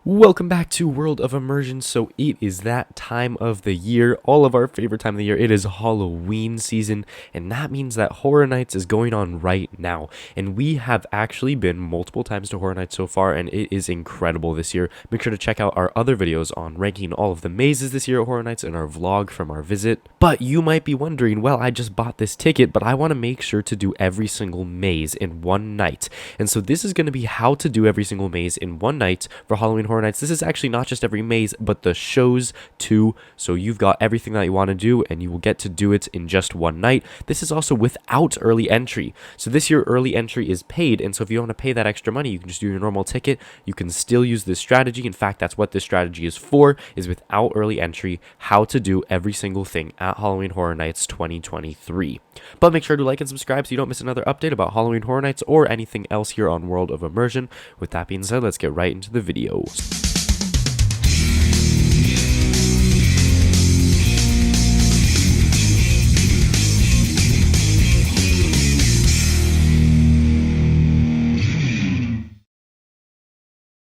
Welcome back to World of Immersion. So it is that time of the year, all of our favorite time of the year. It is Halloween season, and that means that Horror Nights is going on right now. And we have actually been multiple times to Horror Nights so far, and it is incredible this year. Make sure to check out our other videos on ranking all of the mazes this year at Horror Nights and our vlog from our visit. But you might be wondering, well, I just bought this ticket, but I want to make sure to do every single maze in one night. And so this is going to be how to do every single maze in one night for Halloween Horror Nights. This is actually not just every maze, but the shows too. So you've got everything that you want to do, and you will get to do it in just one night. This is also without early entry. So this year, early entry is paid, and so if you don't want to pay that extra money, you can just do your normal ticket. You can still use this strategy. In fact, that's what this strategy is for, is without early entry, how to do every single thing at Halloween Horror Nights 2023. But make sure to like and subscribe so you don't miss another update about Halloween Horror Nights or anything else here on World of Immersion. With that being said, let's get right into the video.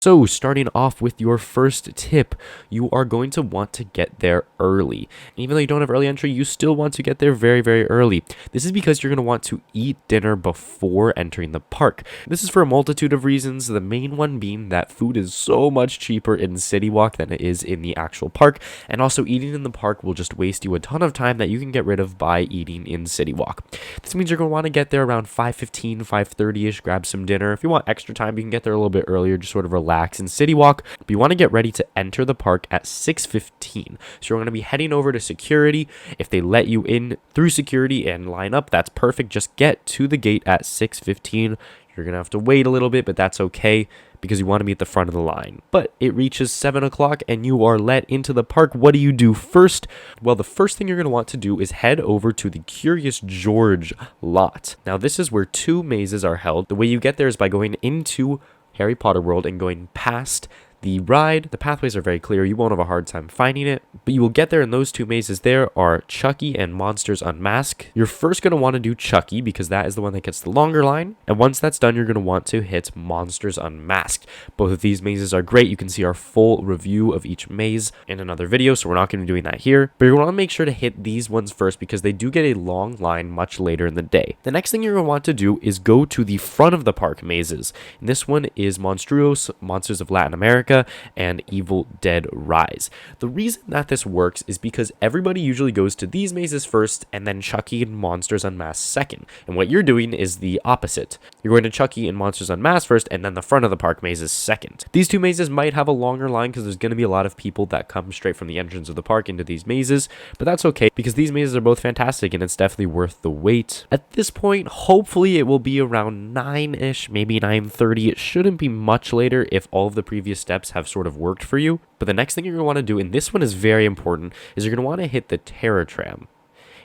So, starting off with your first tip, you are going to want to get there early. Even though you don't have early entry, you still want to get there very, very early. This is because you're going to want to eat dinner before entering the park. This is for a multitude of reasons, the main one being that food is so much cheaper in City Walk than it is in the actual park, and also eating in the park will just waste you a ton of time that you can get rid of by eating in City Walk. This means you're going to want to get there around 5:15, 5:30ish, grab some dinner. If you want extra time, you can get there a little bit earlier, just sort of relax in City Walk, but you want to get ready to enter the park at 6:15. So you're going to be heading over to security. If they let you in through security and line up, that's perfect. Just get to the gate at 6:15. You're going to have to wait a little bit, but that's okay because you want to be at the front of the line. But it reaches 7 o'clock and you are let into the park. What do you do first? Well, the first thing you're going to want to do is head over to the Curious George lot. Now, this is where two mazes are held. The way you get there is by going into Harry Potter World and going past the ride. The pathways are very clear. You won't have a hard time finding it, but you will get there, and those two mazes there are Chucky and Monsters Unmasked. You're first going to want to do Chucky because that is the one that gets the longer line, and once that's done, you're going to want to hit Monsters Unmasked. Both of these mazes are great. You can see our full review of each maze in another video, so we're not going to be doing that here, but you're going to want to make sure to hit these ones first because they do get a long line much later in the day. The next thing you're going to want to do is go to the front of the park mazes, and this one is Monstruos, Monsters of Latin America, and Evil Dead Rise. The reason that this works is because everybody usually goes to these mazes first and then Chucky and Monsters Unmasked second. And what you're doing is the opposite. You're going to Chucky and Monsters Unmasked first and then the front of the park mazes second. These two mazes might have a longer line because there's going to be a lot of people that come straight from the entrance of the park into these mazes, but that's okay because these mazes are both fantastic and it's definitely worth the wait. At this point, hopefully it will be around 9-ish, maybe 9:30. It shouldn't be much later if all of the previous steps have sort of worked for you. But the next thing you're going to want to do, and this one is very important, is you're going to want to hit the Tram.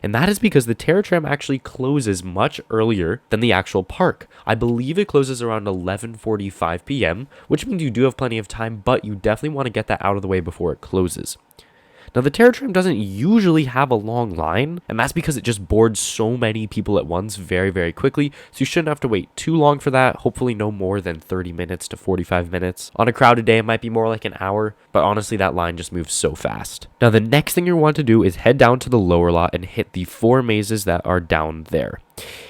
And that is because the Tram actually closes much earlier than the actual park. I believe it closes around 11:45 p.m., which means you do have plenty of time, but you definitely want to get that out of the way before it closes. Now, the Tram doesn't usually have a long line, and that's because it just boards so many people at once very, very quickly, so you shouldn't have to wait too long for that, hopefully no more than 30 minutes to 45 minutes. On a crowded day, it might be more like an hour, but honestly, that line just moves so fast. Now, the next thing you want to do is head down to the lower lot and hit the 4 mazes that are down there.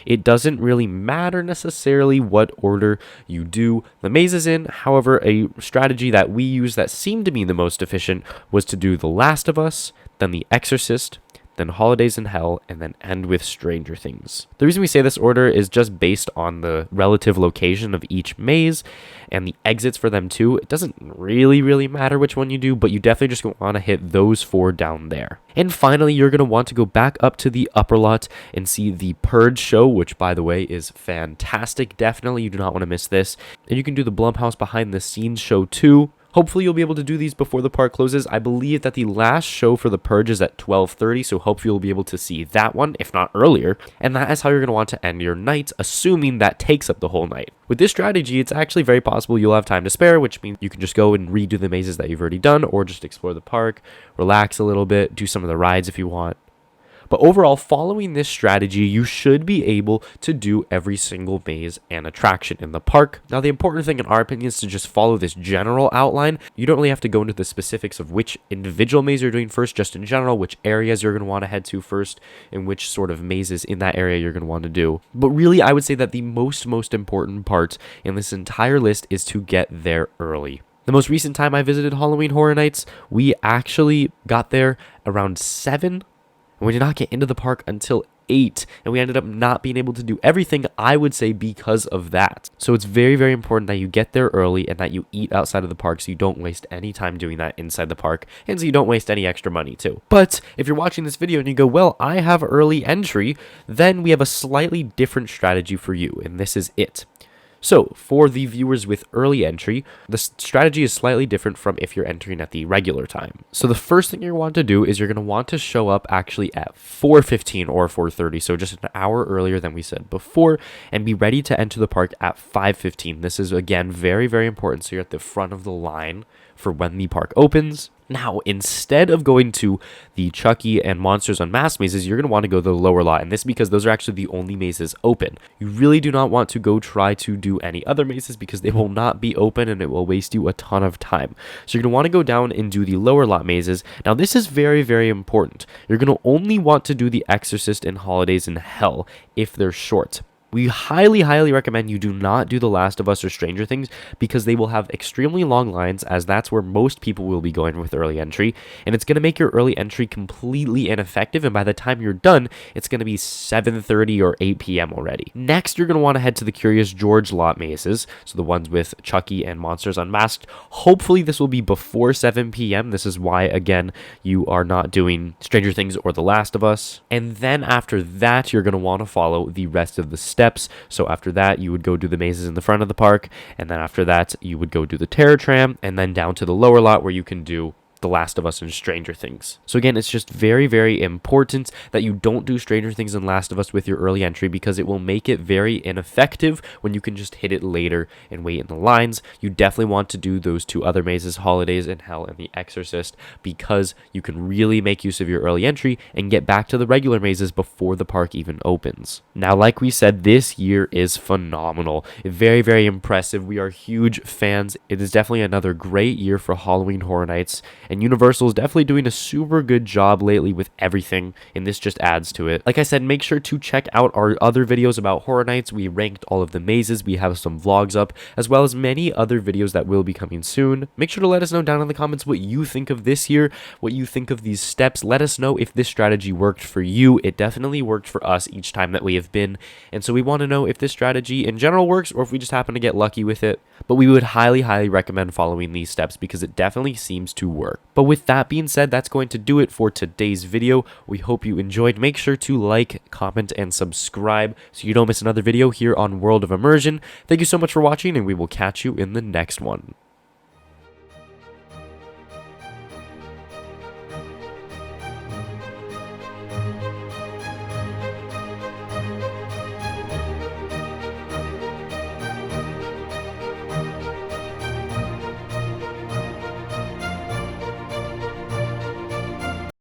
It doesn't really matter necessarily what order you do the mazes in. However, a strategy that we use that seemed to be the most efficient was to do The Last of Us, then The Exorcist, then Holidays in Hell, and then end with Stranger Things. The reason we say this order is just based on the relative location of each maze and the exits for them too. It doesn't really matter which one you do, but you definitely just want to hit those 4 down there. And finally, you're going to want to go back up to the upper lot and see the Purge show, which, by the way, is fantastic. Definitely, you do not want to miss this. And you can do the Blumhouse behind the scenes show too. Hopefully you'll be able to do these before the park closes. I believe that the last show for the Purge is at 12:30, so hopefully you'll be able to see that one, if not earlier. And that is how you're going to want to end your night, assuming that takes up the whole night. With this strategy, it's actually very possible you'll have time to spare, which means you can just go and redo the mazes that you've already done, or just explore the park, relax a little bit, do some of the rides if you want. But overall, following this strategy, you should be able to do every single maze and attraction in the park. Now, the important thing in our opinion is to just follow this general outline. You don't really have to go into the specifics of which individual maze you're doing first, just in general, which areas you're going to want to head to first, and which sort of mazes in that area you're going to want to do. But really, I would say that the most important part in this entire list is to get there early. The most recent time I visited Halloween Horror Nights, we actually got there around 7, and we did not get into the park until 8, and we ended up not being able to do everything, I would say, because of that. So it's very important that you get there early and that you eat outside of the park so you don't waste any time doing that inside the park, and so you don't waste any extra money too. But if you're watching this video and you go, well, I have early entry, then we have a slightly different strategy for you, and this is it. So, for the viewers with early entry, the strategy is slightly different from if you're entering at the regular time. So the first thing you want to do is you're going to want to show up actually at 4:15 or 4:30, so just an hour earlier than we said before, and be ready to enter the park at 5:15. This is, again, very important, so you're at the front of the line for when the park opens. Now, instead of going to the Chucky and Monsters Unmasked mazes, you're going to want to go to the lower lot, and this because those are actually the only mazes open. You really do not want to go try to do any other mazes because they will not be open and it will waste you a ton of time. So you're going to want to go down and do the lower lot mazes. Now, this is very important. You're going to only want to do the Exorcist and Holidays in Hell if they're short. We highly recommend you do not do The Last of Us or Stranger Things because they will have extremely long lines, as that's where most people will be going with early entry, and it's going to make your early entry completely ineffective, and by the time you're done, it's going to be 7:30 or 8 p.m. already. Next, you're going to want to head to the Curious George lot mazes, so the ones with Chucky and Monsters Unmasked. Hopefully, this will be before 7 p.m. This is why, again, you are not doing Stranger Things or The Last of Us. And then after that, you're going to want to follow the rest of the steps. So after that, you would go do the mazes in the front of the park, and then after that, you would go do the Terror Tram, and then down to the lower lot where you can do The Last of Us and Stranger Things. So again, it's just very important that you don't do Stranger Things and Last of Us with your early entry because it will make it very ineffective when you can just hit it later and wait in the lines. You definitely want to do those two other mazes, Holidays in Hell and The Exorcist, because you can really make use of your early entry and get back to the regular mazes before the park even opens. Now, like we said, this year is phenomenal. Very impressive. We are huge fans. It is definitely another great year for Halloween Horror Nights, and Universal is definitely doing a super good job lately with everything, and this just adds to it. Like I said, make sure to check out our other videos about Horror Nights. We ranked all of the mazes. We have some vlogs up, as well as many other videos that will be coming soon. Make sure to let us know down in the comments what you think of this year, what you think of these steps. Let us know if this strategy worked for you. It definitely worked for us each time that we have been, and so we want to know if this strategy in general works or if we just happen to get lucky with it. But we would highly recommend following these steps because it definitely seems to work. But with that being said, that's going to do it for today's video. We hope you enjoyed. Make sure to like, comment, and subscribe so you don't miss another video here on World of Immersion. Thank you so much for watching, and we will catch you in the next one.